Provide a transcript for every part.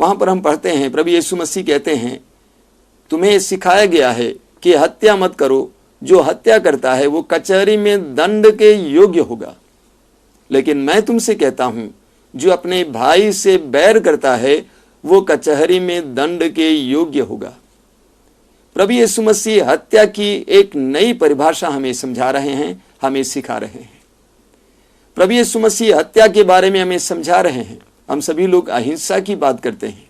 वहां पर हम पढ़ते हैं, प्रभु यीशु मसीह कहते हैं, तुम्हें सिखाया गया है कि हत्या मत करो, जो हत्या करता है वो कचहरी में दंड के योग्य होगा। लेकिन मैं तुमसे कहता हूं, जो अपने भाई से बैर करता है वो कचहरी में दंड के योग्य होगा। प्रभु यीशु मसीह हत्या की एक नई परिभाषा हमें समझा रहे हैं, हमें सिखा रहे हैं। प्रभु यीशु मसीह हत्या के बारे में हमें समझा रहे हैं। हम सभी लोग अहिंसा की बात करते हैं।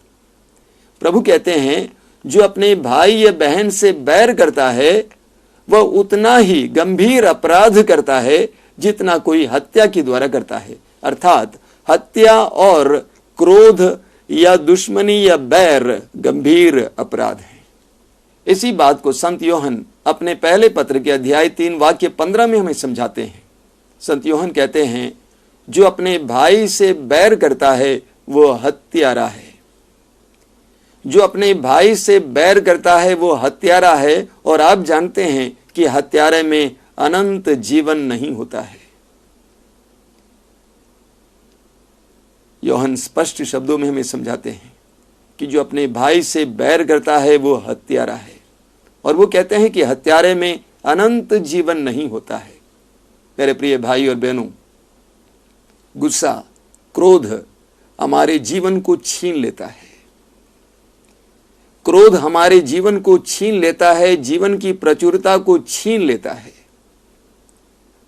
प्रभु कहते हैं, जो अपने भाई या बहन से बैर करता है वह उतना ही गंभीर अपराध करता है जितना कोई हत्या के द्वारा करता है। अर्थात हत्या और क्रोध या दुश्मनी या बैर गंभीर अपराध है। इसी बात को संत योहन अपने पहले पत्र के अध्याय 3 वाक्य 15 में हमें समझाते हैं। संत योहन कहते हैं, जो अपने भाई से बैर करता है वो हत्यारा है। जो अपने भाई से बैर करता है वो हत्यारा है। और आप जानते हैं कि हत्यारे में अनंत जीवन नहीं होता है। योहन स्पष्ट शब्दों में हमें समझाते हैं कि जो अपने भाई से बैर करता है वो हत्यारा है। और वो कहते हैं कि हत्यारे में अनंत जीवन नहीं होता है। मेरे प्रिय भाई और बहनों, गुस्सा, क्रोध हमारे जीवन को छीन लेता है। क्रोध हमारे जीवन को छीन लेता है, जीवन की प्रचुरता को छीन लेता है।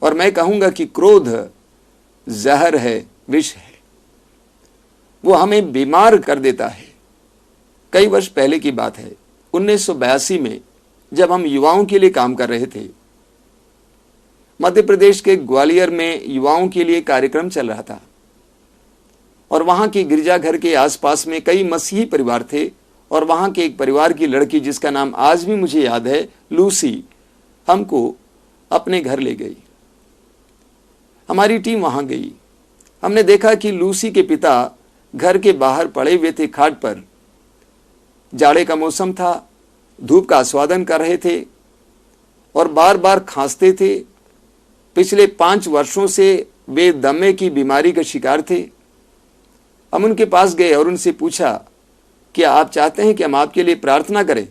और मैं कहूंगा कि क्रोध जहर है, विष है। वो हमें बीमार कर देता है। कई वर्ष पहले की बात है, 1982 में जब हम युवाओं के लिए काम कर रहे थे, मध्य प्रदेश के ग्वालियर में युवाओं के लिए कार्यक्रम चल रहा था। और वहां के गिरजाघर के आसपास में कई मसीही परिवार थे। और वहां के एक परिवार की लड़की, जिसका नाम आज भी मुझे याद है, लूसी, हमको अपने घर ले गई। हमारी टीम वहां गई। हमने देखा कि लूसी के पिता घर के बाहर पड़े हुए थे खाट पर। जाड़े का मौसम था, धूप का आस्वादन कर रहे थे और बार बार खांसते थे। पिछले 5 वर्षों से वे दमे की बीमारी का शिकार थे। हम उनके पास गए और उनसे पूछा, क्या आप चाहते हैं कि हम आपके लिए प्रार्थना करें?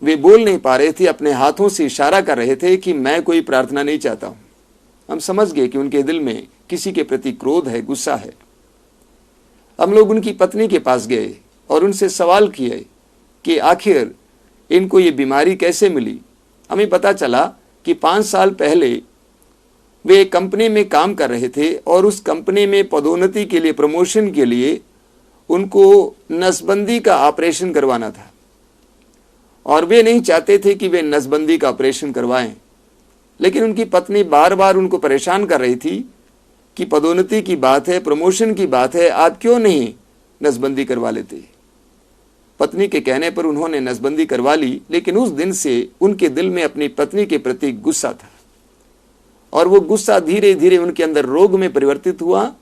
वे बोल नहीं पा रहे थे, अपने हाथों से इशारा कर रहे थे कि मैं कोई प्रार्थना नहीं चाहता हूं। हम समझ गए कि उनके दिल में किसी के प्रति क्रोध है, गुस्सा है। हम लोग उनकी पत्नी के पास गए और उनसे सवाल किए कि आखिर इनको ये बीमारी कैसे मिली। हमें पता चला कि 5 साल पहले वे एक कंपनी में काम कर रहे थे और उस कंपनी में पदोन्नति के लिए, प्रमोशन के लिए उनको नसबंदी का ऑपरेशन करवाना था। और वे नहीं चाहते थे कि वे नसबंदी का ऑपरेशन करवाएं। लेकिन उनकी पत्नी बार बार उनको परेशान कर रही थी कि पदोन्नति की बात है, प्रमोशन की बात है, आप क्यों नहीं नसबंदी करवा लेते। पत्नी के कहने पर उन्होंने नसबंदी करवा ली। लेकिन उस दिन से उनके दिल में अपनी पत्नी के प्रति गुस्सा था। और वो गुस्सा धीरे धीरे उनके अंदर रोग में परिवर्तित हुआ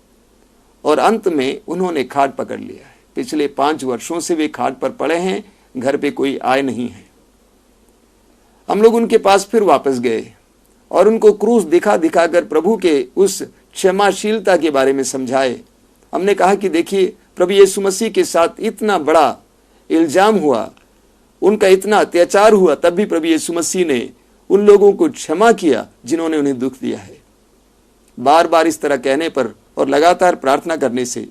और अंत में उन्होंने खाट पकड़ लिया है। पिछले 5 वर्षों से वे खाट पर पड़े हैं, घर पे कोई आय नहीं है। हम लोग उनके पास फिर वापस गए और उनको क्रूस दिखा दिखाकर प्रभु के उस क्षमाशीलता के बारे में समझाए। हमने कहा कि देखिए, प्रभु यीशु मसीह के साथ इतना बड़ा इल्जाम हुआ, उनका इतना अत्याचार हुआ, तब भी प्रभु यीशु मसीह ने उन लोगों को क्षमा किया जिन्होंने उन्हें दुख दिया है। बार बार इस तरह कहने पर और लगातार प्रार्थना करने से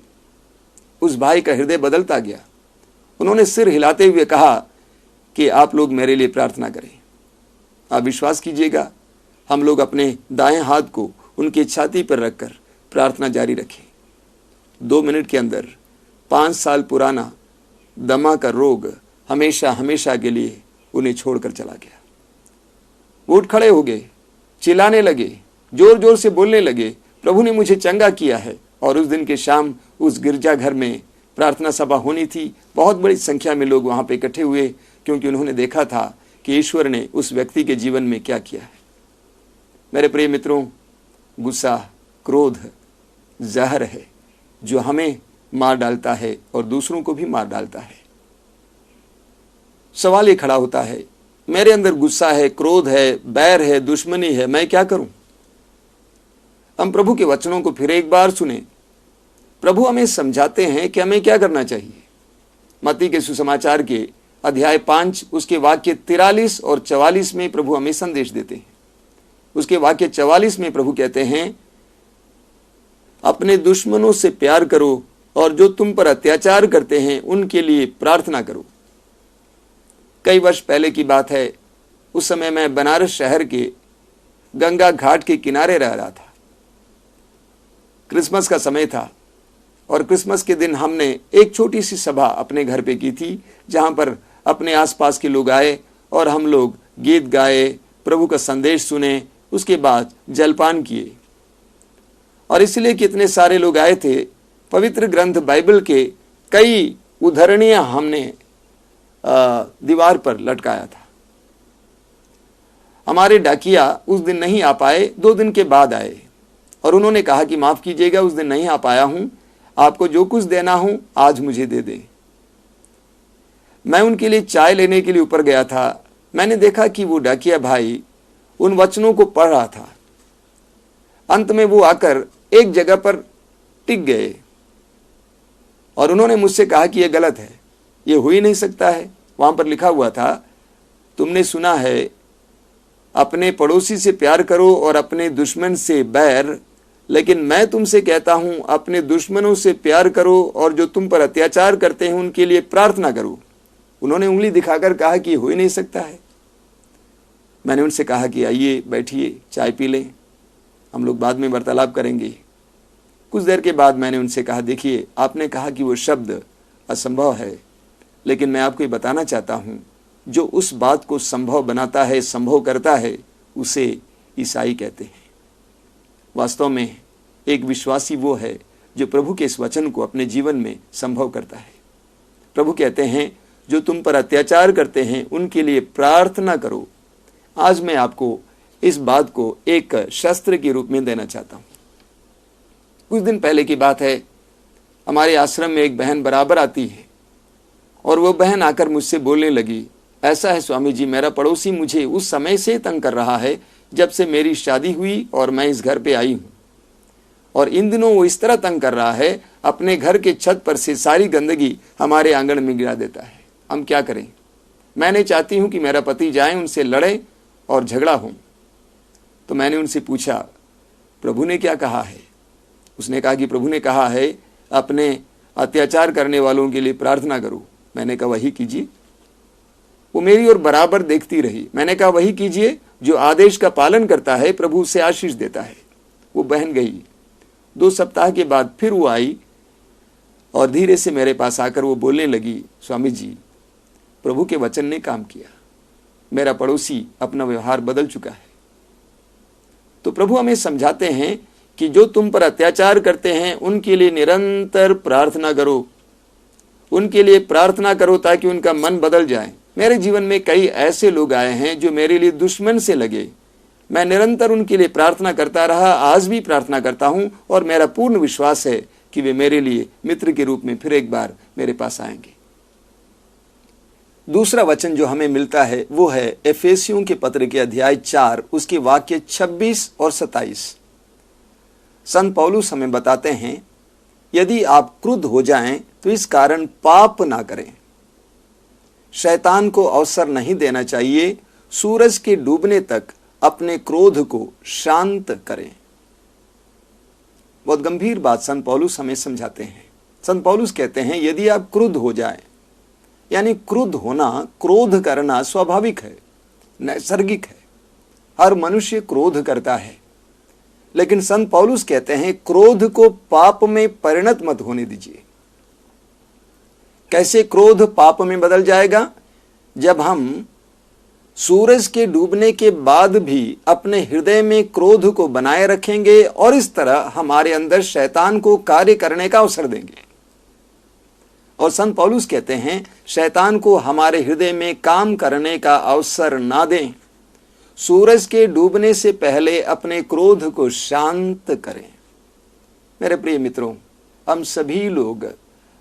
उस भाई का हृदय बदलता गया। उन्होंने सिर हिलाते हुए कहा कि आप लोग मेरे लिए प्रार्थना करें। आप विश्वास कीजिएगा, हम लोग अपने दाएं हाथ को उनकी छाती पर रखकर प्रार्थना जारी रखे। 2 मिनट के अंदर 5 साल पुराना दमा का रोग हमेशा हमेशा के लिए उन्हें छोड़कर चला गया। वो उठ खड़े हो गए, चिल्लाने लगे, जोर जोर से बोलने लगे, प्रभु ने मुझे चंगा किया है। और उस दिन के शाम उस गिरजाघर में प्रार्थना सभा होनी थी। बहुत बड़ी संख्या में लोग वहां पे इकट्ठे हुए, क्योंकि उन्होंने देखा था कि ईश्वर ने उस व्यक्ति के जीवन में क्या किया है। मेरे प्रिय मित्रों, गुस्सा, क्रोध जहर है जो हमें मार डालता है और दूसरों को भी मार डालता है। सवाल ये खड़ा होता है, मेरे अंदर गुस्सा है, क्रोध है, बैर है, दुश्मनी है, मैं क्या करूं? हम प्रभु के वचनों को फिर एक बार सुने। प्रभु हमें समझाते हैं कि हमें क्या करना चाहिए। मत्ती के सुसमाचार के अध्याय 5 उसके वाक्य 43 और 44 में प्रभु हमें संदेश देते हैं। उसके वाक्य 44 में प्रभु कहते हैं, अपने दुश्मनों से प्यार करो और जो तुम पर अत्याचार करते हैं उनके लिए प्रार्थना करो। कई वर्ष पहले की बात है, उस समय मैं बनारस शहर के गंगा घाट के किनारे रह रहा था। क्रिसमस का समय था और क्रिसमस के दिन हमने एक छोटी सी सभा अपने घर पे की थी, जहां पर अपने आसपास के लोग आए और हम लोग गीत गाए, प्रभु का संदेश सुने, उसके बाद जलपान किए। और इसलिए कितने सारे लोग आए थे, पवित्र ग्रंथ बाइबल के कई उद्धरणियां हमने दीवार पर लटकाया था। हमारे डाकिया उस दिन नहीं आ पाए, 2 दिन के बाद आए और उन्होंने कहा कि माफ कीजिएगा, उस दिन नहीं आ पाया हूं, आपको जो कुछ देना हो आज मुझे दे दें। मैं उनके लिए चाय लेने के लिए ऊपर गया था। मैंने देखा कि वो डाकिया भाई उन वचनों को पढ़ रहा था। अंत में वो आकर एक जगह पर टिक गए और उन्होंने मुझसे कहा कि यह गलत है, यह हो ही नहीं सकता है। वहां पर लिखा हुआ था, तुमने सुना है अपने पड़ोसी से प्यार करो और अपने दुश्मन से बैर, लेकिन मैं तुमसे कहता हूं अपने दुश्मनों से प्यार करो और जो तुम पर अत्याचार करते हैं उनके लिए प्रार्थना करो। उन्होंने उंगली दिखाकर कहा कि हो ही नहीं सकता है। मैंने उनसे कहा कि आइए बैठिए, चाय पी लें, हम लोग बाद में वार्तालाप करेंगे। कुछ देर के बाद मैंने उनसे कहा, देखिए आपने कहा कि वो शब्द असंभव है, लेकिन मैं आपको ये बताना चाहता हूं, जो उस बात को संभव बनाता है, संभव करता है, उसे ईसाई कहते हैं। वास्तव में एक विश्वासी वो है जो प्रभु के इस वचन को अपने जीवन में संभव करता है। प्रभु कहते हैं, जो तुम पर अत्याचार करते हैं उनके लिए प्रार्थना करो। आज मैं आपको इस बात को एक शस्त्र के रूप में देना चाहता हूं। कुछ दिन पहले की बात है, हमारे आश्रम में एक बहन बराबर आती है और वो बहन आकर मुझसे बोलने लगी, ऐसा है स्वामी जी, मेरा पड़ोसी मुझे उस समय से तंग कर रहा है जब से मेरी शादी हुई और मैं इस घर पे आई हूं, और इन दिनों वो इस तरह तंग कर रहा है, अपने घर के छत पर से सारी गंदगी हमारे आंगन में गिरा देता है। हम क्या करें? मैंने चाहती हूं कि मेरा पति जाए, उनसे लड़े और झगड़ा हो। तो मैंने उनसे पूछा, प्रभु ने क्या कहा है? उसने कहा कि प्रभु ने कहा है अपने अत्याचार करने वालों के लिए प्रार्थना करो। मैंने कहा वही कीजिए। वो मेरी ओर बराबर देखती रही। मैंने कहा वही कीजिए, जो आदेश का पालन करता है प्रभु उसे आशीष देता है। वो बहन गई। 2 सप्ताह के बाद फिर वो आई और धीरे से मेरे पास आकर वो बोलने लगी, स्वामी जी, प्रभु के वचन ने काम किया, मेरा पड़ोसी अपना व्यवहार बदल चुका है। तो प्रभु हमें समझाते हैं कि जो तुम पर अत्याचार करते हैं उनके लिए निरंतर प्रार्थना करो, उनके लिए प्रार्थना करो ताकि उनका मन बदल जाए। मेरे जीवन में कई ऐसे लोग आए हैं जो मेरे लिए दुश्मन से लगे। मैं निरंतर उनके लिए प्रार्थना करता रहा, आज भी प्रार्थना करता हूं और मेरा पूर्ण विश्वास है कि वे मेरे लिए मित्र के रूप में फिर एक बार मेरे पास आएंगे। दूसरा वचन जो हमें मिलता है वो है एफेसियों के पत्र के अध्याय 4 उसके वाक्य 26 और 27। संत पौलुस हमें बताते हैं, यदि आप क्रुद्ध हो जाएं तो इस कारण पाप ना करें। शैतान को अवसर नहीं देना चाहिए। सूरज के डूबने तक अपने क्रोध को शांत करें। बहुत गंभीर बात संत पौलुस हमें समझाते हैं। संत पौलुस कहते हैं, यदि आप क्रुद्ध हो जाएं, यानी क्रुद्ध होना, क्रोध करना स्वाभाविक है, नैसर्गिक है। हर मनुष्य क्रोध करता है, लेकिन संत पौलुस कहते हैं क्रोध को पाप में परिणत मत होने दीजिए। कैसे क्रोध पाप में बदल जाएगा? जब हम सूरज के डूबने के बाद भी अपने हृदय में क्रोध को बनाए रखेंगे और इस तरह हमारे अंदर शैतान को कार्य करने का अवसर देंगे। और संत पौलुस कहते हैं, शैतान को हमारे हृदय में काम करने का अवसर ना दें। सूरज के डूबने से पहले अपने क्रोध को शांत करें। मेरे प्रिय मित्रों, हम सभी लोग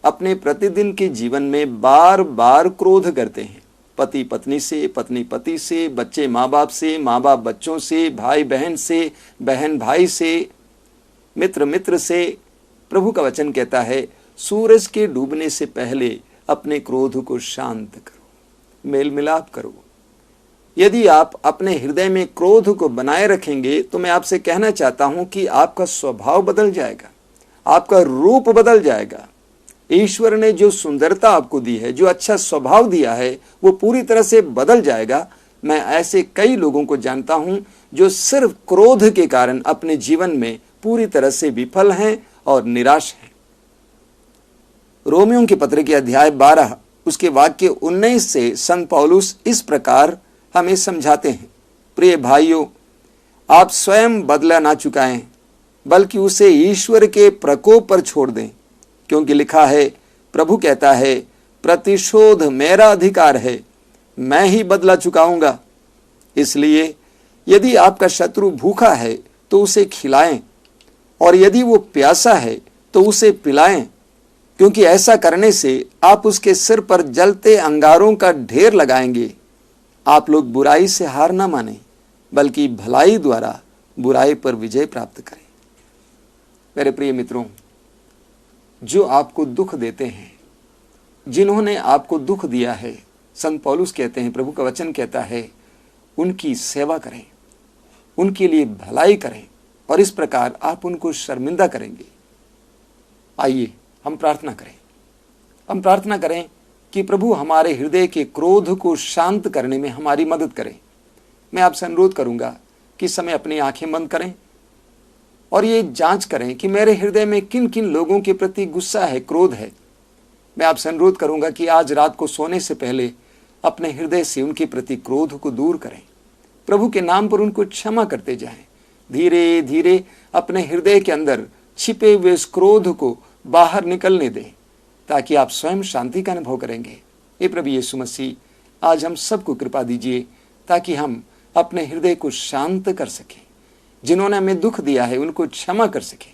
अपने प्रतिदिन के जीवन में बार बार क्रोध करते हैं। पति पत्नी से, पत्नी पति से, बच्चे माँ बाप से, माँ बाप बच्चों से, भाई बहन से, बहन भाई से, मित्र मित्र से। प्रभु का वचन कहता है, सूरज के डूबने से पहले अपने क्रोध को शांत करो, मेल मिलाप करो। यदि आप अपने हृदय में क्रोध को बनाए रखेंगे तो मैं आपसे कहना चाहता हूं कि आपका स्वभाव बदल जाएगा, आपका रूप बदल जाएगा। ईश्वर ने जो सुंदरता आपको दी है, जो अच्छा स्वभाव दिया है, वो पूरी तरह से बदल जाएगा। मैं ऐसे कई लोगों को जानता हूं जो सिर्फ क्रोध के कारण अपने जीवन में पूरी तरह से विफल हैं और निराश हैं। रोमियों के पत्र के अध्याय 12 उसके वाक्य 19 से संत पौलुस इस प्रकार हमें समझाते हैं, प्रिय भाइयों, आप स्वयं बदला ना चुकाएं, बल्कि उसे ईश्वर के प्रकोप पर छोड़ दें, क्योंकि लिखा है, प्रभु कहता है, प्रतिशोध मेरा अधिकार है, मैं ही बदला चुकाऊंगा। इसलिए यदि आपका शत्रु भूखा है तो उसे खिलाएं, और यदि वो प्यासा है तो उसे पिलाएं, क्योंकि ऐसा करने से आप उसके सिर पर जलते अंगारों का ढेर लगाएंगे। आप लोग बुराई से हार ना माने, बल्कि भलाई द्वारा बुराई पर विजय प्राप्त करें। मेरे प्रिय मित्रों, जो आपको दुख देते हैं, जिन्होंने आपको दुख दिया है, संत पौलुस कहते हैं, प्रभु का वचन कहता है, उनकी सेवा करें, उनके लिए भलाई करें, और इस प्रकार आप उनको शर्मिंदा करेंगे। आइए हम प्रार्थना करें। हम प्रार्थना करें कि प्रभु हमारे हृदय के क्रोध को शांत करने में हमारी मदद करें। मैं आपसे अनुरोध करूंगा कि इस समय अपनी आंखें बंद करें और ये जांच करें कि मेरे हृदय में किन किन लोगों के प्रति गुस्सा है, क्रोध है। मैं आपसे अनुरोध करूंगा कि आज रात को सोने से पहले अपने हृदय से उनके प्रति क्रोध को दूर करें, प्रभु के नाम पर उनको क्षमा करते जाएं। धीरे धीरे अपने हृदय के अंदर छिपे हुए इस क्रोध को बाहर निकलने दें, ताकि आप स्वयं शांति का अनुभव करेंगे। हे प्रभु यीशु मसीह, आज हम सबको कृपा दीजिए ताकि हम अपने हृदय को शांत कर सकें। जिन्होंने हमें दुख दिया है उनको क्षमा कर सकें।